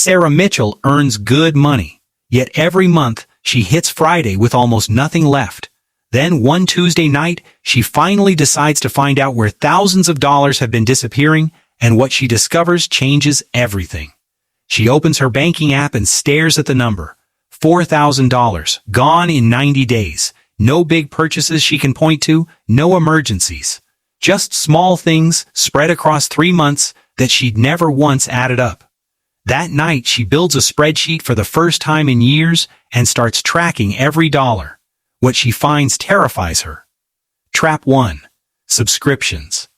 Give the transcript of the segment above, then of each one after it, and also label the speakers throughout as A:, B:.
A: Sarah Mitchell earns good money, yet every month she hits Friday with almost nothing left. Then one Tuesday night, she finally decides to find out where thousands of dollars have been disappearing, and what she discovers changes everything. She opens her banking app and stares at the number. $4,000, gone in 90 days. No big purchases she can point to, no emergencies. Just small things spread across 3 months that she'd never once added up. That night, she builds a spreadsheet for the first time in years and starts tracking every dollar. What she finds terrifies her. Trap 1. Subscriptions.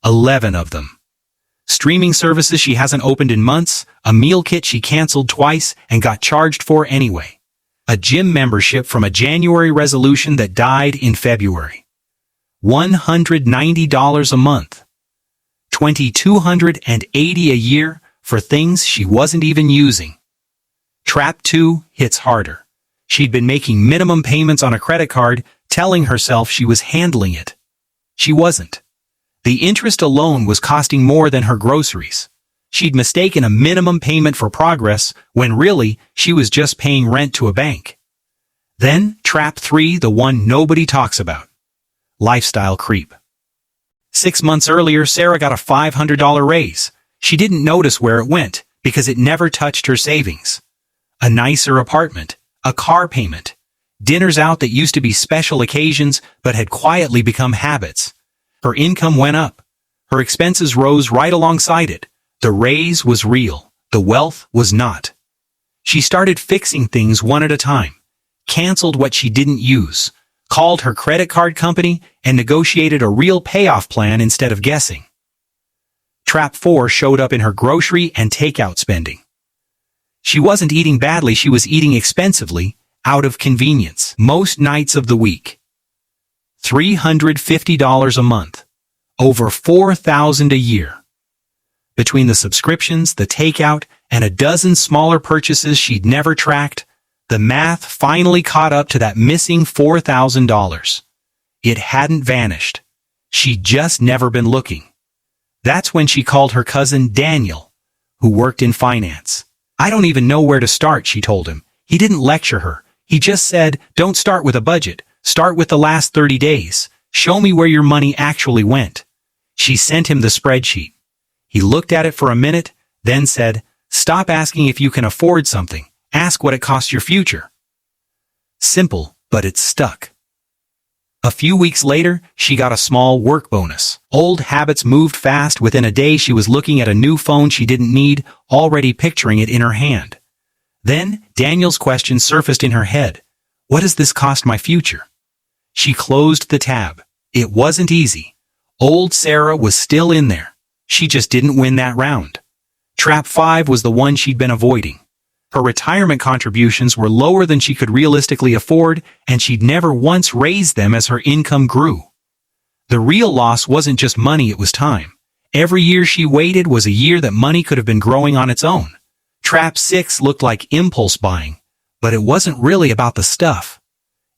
A: 11 of them. Streaming services she hasn't opened in months, a meal kit she canceled twice and got charged for anyway. A gym membership from a January resolution that died in February. $190 a month. $2,280 a year for things she wasn't even using. Trap 2 hits harder. She'd been making minimum payments on a credit card, telling herself she was handling it. She wasn't. The interest alone was costing more than her groceries. She'd mistaken a minimum payment for progress when really she was just paying rent to a bank. Then, trap 3, the one nobody talks about. Lifestyle creep. 6 months earlier, Sarah got a $500 raise. She didn't notice where it went because it never touched her savings. A nicer apartment, a car payment, dinners out that used to be special occasions but had quietly become habits. Her income went up. Her expenses rose right alongside it. The raise was real. The wealth was not. She started fixing things one at a time, canceled what she didn't use, called her credit card company, and negotiated a real payoff plan instead of guessing. Trap 4 showed up in her grocery and takeout spending. She wasn't eating badly, she was eating expensively, out of convenience, most nights of the week. $350 a month. Over $4,000 a year. Between the subscriptions, the takeout, and a dozen smaller purchases she'd never tracked, the math finally caught up to that missing $4,000. It hadn't vanished. She'd just never been looking. That's when she called her cousin Daniel, who worked in finance. "I don't even know where to start," she told him. He didn't lecture her. He just said, "Don't start with a budget. Start with the last 30 days. Show me where your money actually went." She sent him the spreadsheet. He looked at it for a minute, then said, "Stop asking if you can afford something. Ask what it costs your future." Simple, but it stuck. A few weeks later, she got a small work bonus. Old habits moved fast. Within a day, she was looking at a new phone she didn't need, already picturing it in her hand. Then, Daniel's question surfaced in her head. What does this cost my future? She closed the tab. It wasn't easy. Old Sarah was still in there. She just didn't win that round. Trap 5 was the one she'd been avoiding. Her retirement contributions were lower than she could realistically afford, and she'd never once raised them as her income grew. The real loss wasn't just money, it was time. Every year she waited was a year that money could have been growing on its own. Trap 6 looked like impulse buying, but it wasn't really about the stuff.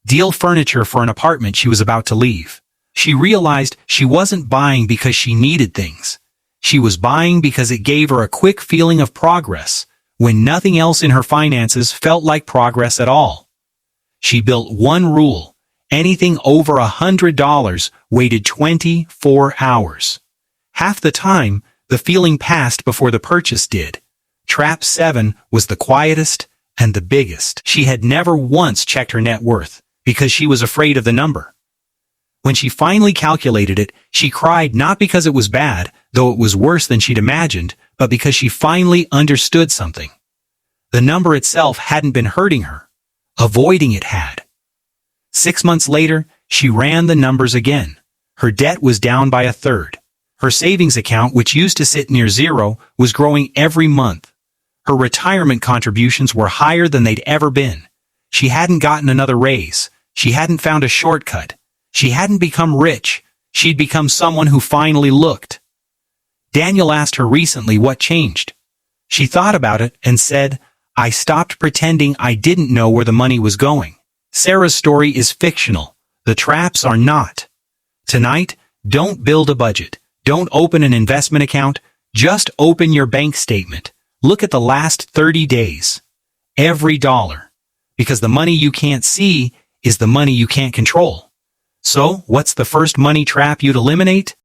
A: Deal furniture for an apartment she was about to leave. She realized she wasn't buying because she needed things. She was buying because it gave her a quick feeling of progress, when nothing else in her finances felt like progress at all. She built one rule. Anything over $100 waited 24 hours. Half the time, the feeling passed before the purchase did. Trap 7 was the quietest and the biggest. She had never once checked her net worth, because she was afraid of the number. When she finally calculated it, she cried not because it was bad, though it was worse than she'd imagined, but because she finally understood something. The number itself hadn't been hurting her. Avoiding it had. 6 months later, she ran the numbers again. Her debt was down by 1/3. Her savings account, which used to sit near zero, was growing every month. Her retirement contributions were higher than they'd ever been. She hadn't gotten another raise. She hadn't found a shortcut. She hadn't become rich. She'd become someone who finally looked. Daniel asked her recently what changed. She thought about it and said, "I stopped pretending I didn't know where the money was going." Sarah's story is fictional. The traps are not. Tonight, don't build a budget. Don't open an investment account. Just open your bank statement. Look at the last 30 days. Every dollar. Because the money you can't see is the money you can't control. So, what's the first money trap you'd eliminate?